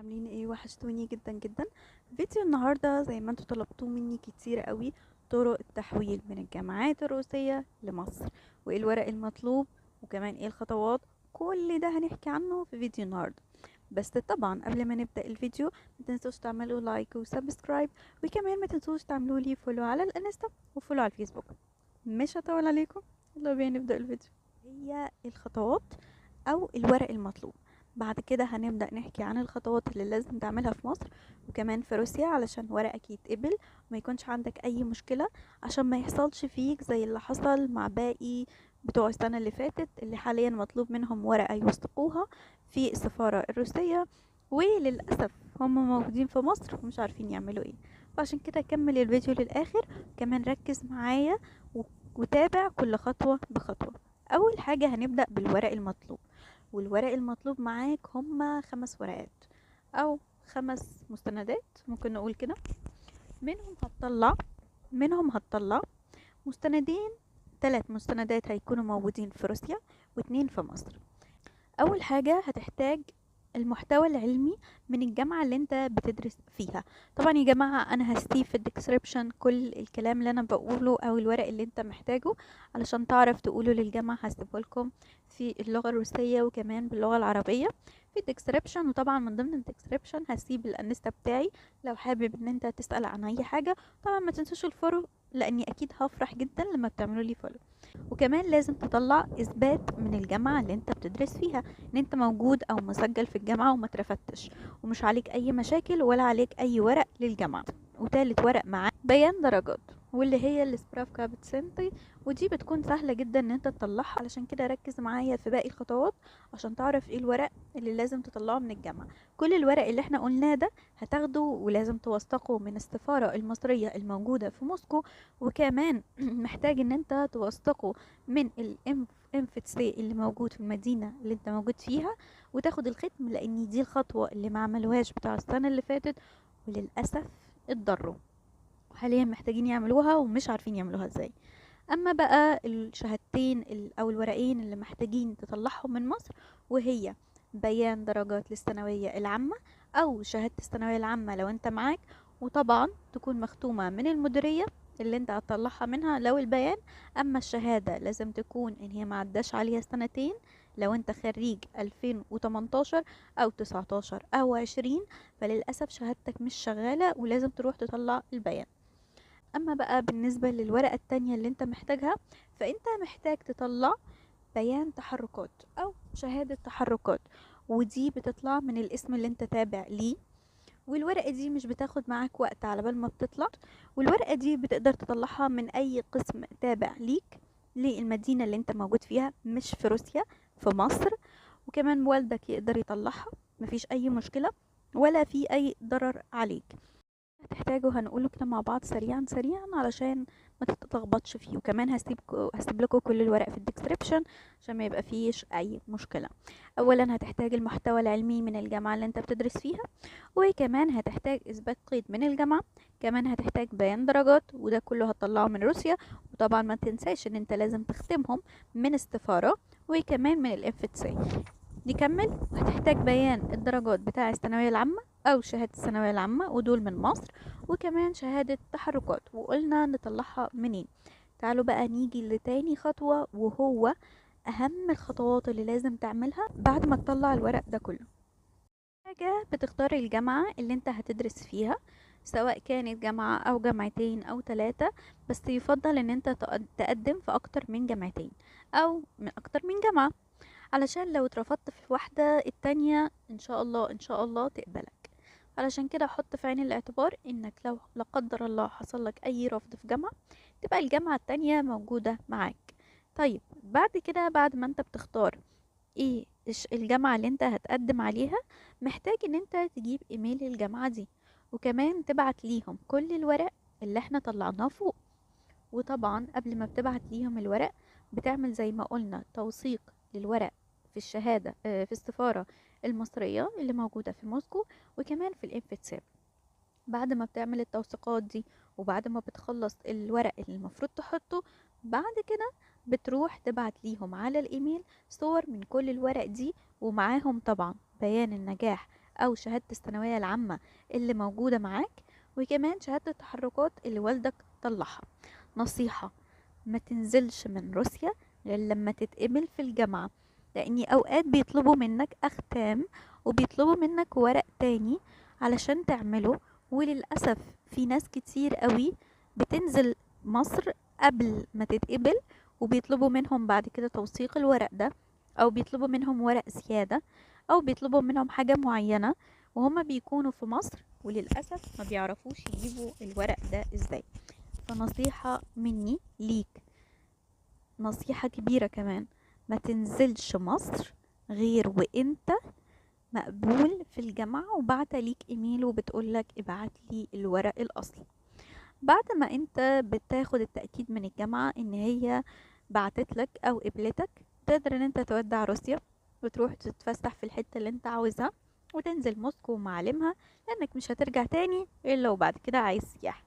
عاملين ايه؟ وحشتوني جدا جدا. فيديو النهارده زي ما انتوا طلبتوه مني كتير قوي، طرق التحويل من الجامعات الروسية لمصر، وايه الورق المطلوب، وكمان ايه الخطوات. كل ده هنحكي عنه في فيديو النهارده. بس طبعا قبل ما نبدأ الفيديو ما تنسوش تعملوا لايك وسبسكرايب، وكمان ما تنسوش تعملوا لي فولو على الانستا وفولو على الفيسبوك. مش هطول عليكم، يلا بينا نبدأ الفيديو. هي الخطوات او الورق المطلوب. بعد كده هنبدأ نحكي عن الخطوات اللي لازم تعملها في مصر وكمان في روسيا علشان ورقك يتقبل وما يكونش عندك اي مشكلة، عشان ما يحصلش فيك زي اللي حصل مع باقي بتوع السنة اللي فاتت اللي حاليا مطلوب منهم ورقة يوثقوها في السفارة الروسية، وللأسف هم موجودين في مصر ومش عارفين يعملوا ايه. فعشان كده كمل الفيديو للآخر، كمان ركز معايا وتابع كل خطوة بخطوة. أول حاجة هنبدأ بالورق المطلوب، والورق المطلوب معاك هما 5 ورقات او 5 مستندات ممكن نقول كده. منهم هتطلع مستندين، 3 مستندات هيكونوا موجودين في روسيا و2 في مصر. اول حاجة هتحتاج المحتوى العلمي من الجامعة اللي انت بتدرس فيها. طبعا يا جماعة انا هسيب في الديسكريبشن كل الكلام اللي انا بقوله او الورق اللي انت محتاجه علشان تعرف تقوله للجامعة. هسيبه لكم في اللغة الروسية وكمان باللغة العربية في الديسكريبشن، وطبعا من ضمن الديسكريبشن هسيب الانستا بتاعي لو حابب ان انت تسأل عن اي حاجة. طبعا ما تنسوش الفولو لاني اكيد هفرح جدا لما بتعملوا لي فولو. وكمان لازم تطلع اثبات من الجامعة اللي انت بتدرس فيها ان انت موجود او مسجل في الجامعة وما اترفدتش ومش عليك اي مشاكل ولا عليك اي ورق للجامعة. وتالت ورق معاه بيان درجات، واللي هي السبرافكا بتسنتي، ودي بتكون سهلة جدا ان انت تطلعها. علشان كده ركز معايا في باقي الخطوات عشان تعرف ايه الورق اللي لازم تطلعه من الجامعة. كل الورق اللي احنا قلناه ده هتاخده ولازم توثقه من السفارة المصرية الموجودة في موسكو، وكمان محتاج ان انت توثقه من الانفتسي اللي موجود في المدينة اللي انت موجود فيها، وتاخد الختم لان دي الخطوة اللي ما عملوهاش بتاع السنة اللي فاتت وللأسف اتضروا حاليا محتاجين يعملوها ومش عارفين يعملوها ازاي. اما بقى الشهادتين او الورقين اللي محتاجين تطلعهم من مصر، وهي بيان درجات للثانوية العامة او شهادة الثانوية العامة لو انت معاك، وطبعا تكون مختومة من المديرية اللي انت هتطلعها منها لو البيان. اما الشهادة لازم تكون ان هي معداش عليها سنتين لو انت خريج 2018 او 19 او 20، فللأسف شهادتك مش شغالة ولازم تروح تطلع البيان. اما بقى بالنسبة للورقة التانية اللي انت محتاجها، فانت محتاج تطلع بيان تحركات او شهادة تحركات، ودي بتطلع من الاسم اللي انت تابع ليه. والورقة دي مش بتاخد معاك وقت على بال ما بتطلع، والورقة دي بتقدر تطلعها من اي قسم تابع ليك للمدينة اللي انت موجود فيها، مش في روسيا، في مصر. وكمان والدك يقدر يطلعها، مفيش اي مشكلة ولا في اي ضرر عليك. هتحتاجوا هنقوله كده مع بعض سريعا سريعا علشان ما تتلخبطش فيه. وكمان هسيب لكم كل الورق في الديسكريبشن عشان ما يبقى فيش اي مشكله. اولا هتحتاج المحتوى العلمي من الجامعه اللي انت بتدرس فيها، وكمان هتحتاج اثبات قيد من الجامعه، كمان هتحتاج بيان درجات وده كله هتطلعه من روسيا. وطبعا ما تنساش ان انت لازم تختمهم من السفاره وكمان من الاف سي. نكمل. وهتحتاج بيان الدرجات بتاع الثانوية العامة أو شهادة الثانوية العامة ودول من مصر، وكمان شهادة تحركات وقلنا نطلعها منين. تعالوا بقى نيجي لتاني خطوة، وهو أهم الخطوات اللي لازم تعملها بعد ما تطلع الورق ده كله. حاجة بتختار الجامعة اللي انت هتدرس فيها، سواء كانت جامعة أو جامعتين أو 3، بس يفضل ان انت تقدم في أكتر من جامعتين أو من أكتر من جامعة علشان لو اترفضت في واحدة التانية ان شاء الله ان شاء الله تقبلك. علشان كده حط في عين الاعتبار انك لو لا قدر الله حصل لك اي رفض في جامعة تبقى الجامعة التانية موجودة معاك. طيب بعد كده بعد ما انت بتختار ايه الجامعة اللي انت هتقدم عليها، محتاج ان انت تجيب ايميل الجامعة دي وكمان تبعت ليهم كل الورق اللي احنا طلعناه فوق. وطبعا قبل ما بتبعت ليهم الورق بتعمل زي ما قلنا توثيق للورق في الشهادة في السفارة المصرية اللي موجودة في موسكو وكمان في الانفتساب. بعد ما بتعمل التوثيقات دي وبعد ما بتخلص الورق اللي المفروض تحطه، بعد كده بتروح تبعت ليهم على الايميل صور من كل الورق دي، ومعاهم طبعا بيان النجاح او شهادة الثانوية العامة اللي موجودة معاك، وكمان شهادة التحركات اللي والدك طلعها. نصيحة: ما تنزلش من روسيا غير لما تتقبل في الجامعة، لاني اوقات بيطلبوا منك اختام وبيطلبوا منك ورق تاني علشان تعمله. وللأسف في ناس كتير قوي بتنزل مصر قبل ما تتقبل، وبيطلبوا منهم بعد كده توثيق الورق ده، او بيطلبوا منهم ورق زيادة، او بيطلبوا منهم حاجة معينة وهما بيكونوا في مصر، وللأسف ما بيعرفوش يجيبوا الورق ده ازاي. فنصيحة مني ليك، نصيحة كبيرة كمان: ما تنزلش مصر غير وانت مقبول في الجامعة وبعت ليك ايميل وبتقولك ابعت لي الورق الاصلي. بعد ما انت بتاخد التأكيد من الجامعة ان هي بعتت لك او قبلتك، تقدر ان انت تودع روسيا وتروح تتفسح في الحتة اللي انت عاوزها، وتنزل موسكو ومعالمها، لانك مش هترجع تاني الا وبعد كده عايز سياحة.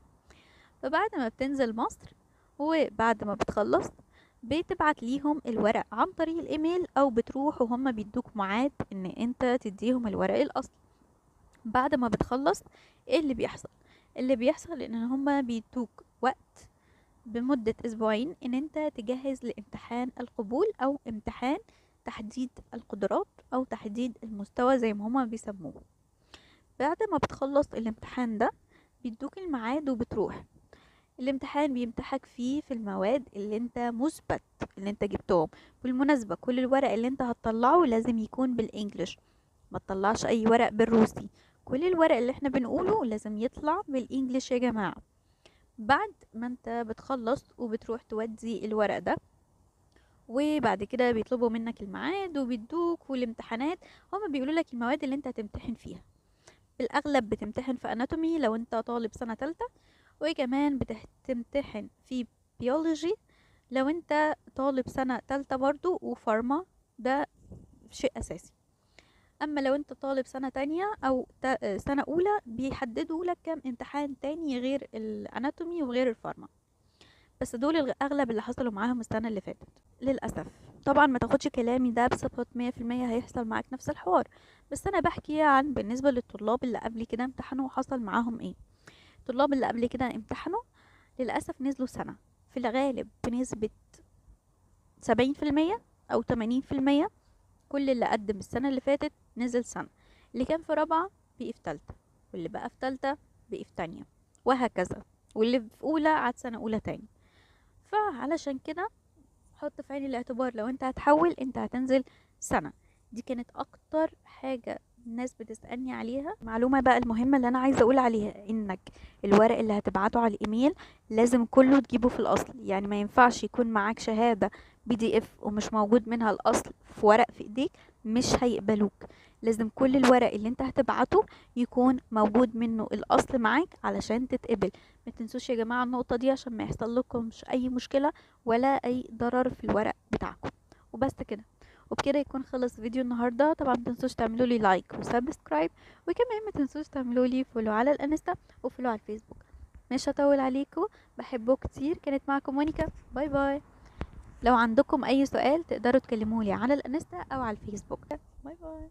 فبعد ما بتنزل مصر وبعد ما بتخلص، بتبعت ليهم الورق عن طريق الايميل، او بتروح وهم بيدوك ميعاد ان انت تديهم الورق الاصلي. بعد ما بتخلص، ايه اللي بيحصل؟ اللي بيحصل ان هما بيدوك وقت بمدة اسبوعين ان انت تجهز لامتحان القبول، او امتحان تحديد القدرات، او تحديد المستوى زي ما هما بيسموه. بعد ما بتخلص الامتحان ده، بيدوك الميعاد وبتروح الامتحان. بيمتحك فيه في المواد اللي انت مثبت اللي انت جبتهم. بالمناسبة، كل الورق اللي انت هتطلعه لازم يكون بالانجلش، ما تطلعش اي ورق بالروسي. كل الورق اللي احنا بنقوله لازم يطلع بالانجلش يا جماعة. بعد ما انت بتخلص وبتروح تودي الورق ده، وبعد كده بيطلبوا منك الميعاد وبيدوك والامتحانات. هما بيقولوا لك المواد اللي انت هتمتحن فيها. بالاغلب بتمتحن في اناتومي لو انت طالب سنة تالتة، وكمان بتمتحن في بيولوجي لو انت طالب سنة تالتة برضو، وفارما ده شيء اساسي. اما لو انت طالب سنة تانية او سنة اولى، بيحددوا لك كام امتحان تاني غير الاناتومي وغير الفارما. بس دول الاغلب اللي حصلوا معاهم السنة اللي فاتت للأسف. طبعا ما تاخدش كلامي ده بصفة 100% هيحصل معاك نفس الحوار، بس انا بحكي عن بالنسبة للطلاب اللي قبل كده امتحنوا وحصل معاهم ايه. الطلاب اللي قبل كده امتحنوا للأسف نزلوا سنة، في الغالب بنسبة 70% أو 80%. كل اللي قدم السنة اللي فاتت نزل سنة، اللي كان في رابعة بقي في تالتة، واللي بقى في تالتة بقي في تانية، وهكذا. واللي في أولى عاد سنة أولى تاني. فعلشان كده حط في عين الاعتبار، لو انت هتحول انت هتنزل سنة. دي كانت أكتر حاجة الناس بتسألني عليها. معلومة بقى المهمة اللي أنا عايزة أقول عليها، إنك الورق اللي هتبعته على الإيميل لازم كله تجيبه في الأصل. يعني ما ينفعش يكون معاك شهادة PDF ومش موجود منها الأصل في ورق في إيديك، مش هيقبلوك. لازم كل الورق اللي انت هتبعته يكون موجود منه الأصل معاك علشان تتقبل. ما تنسوش يا جماعة النقطة دي عشان ما يحصل لكمش أي مشكلة ولا أي ضرر في الورق بتاعكم. وبس كده، وبكده يكون خلص فيديو النهارده. طبعا متنسوش تعملوا لي لايك وسبسكرايب، وكمان متنسوش تعملوا لي فولو على الانستا وفولو على الفيسبوك. مش هطول عليكم، بحبكم كتير. كانت معكم مونيكا، باي باي. لو عندكم اي سؤال تقدروا تكلمولي على الانستا او على الفيسبوك. باي باي.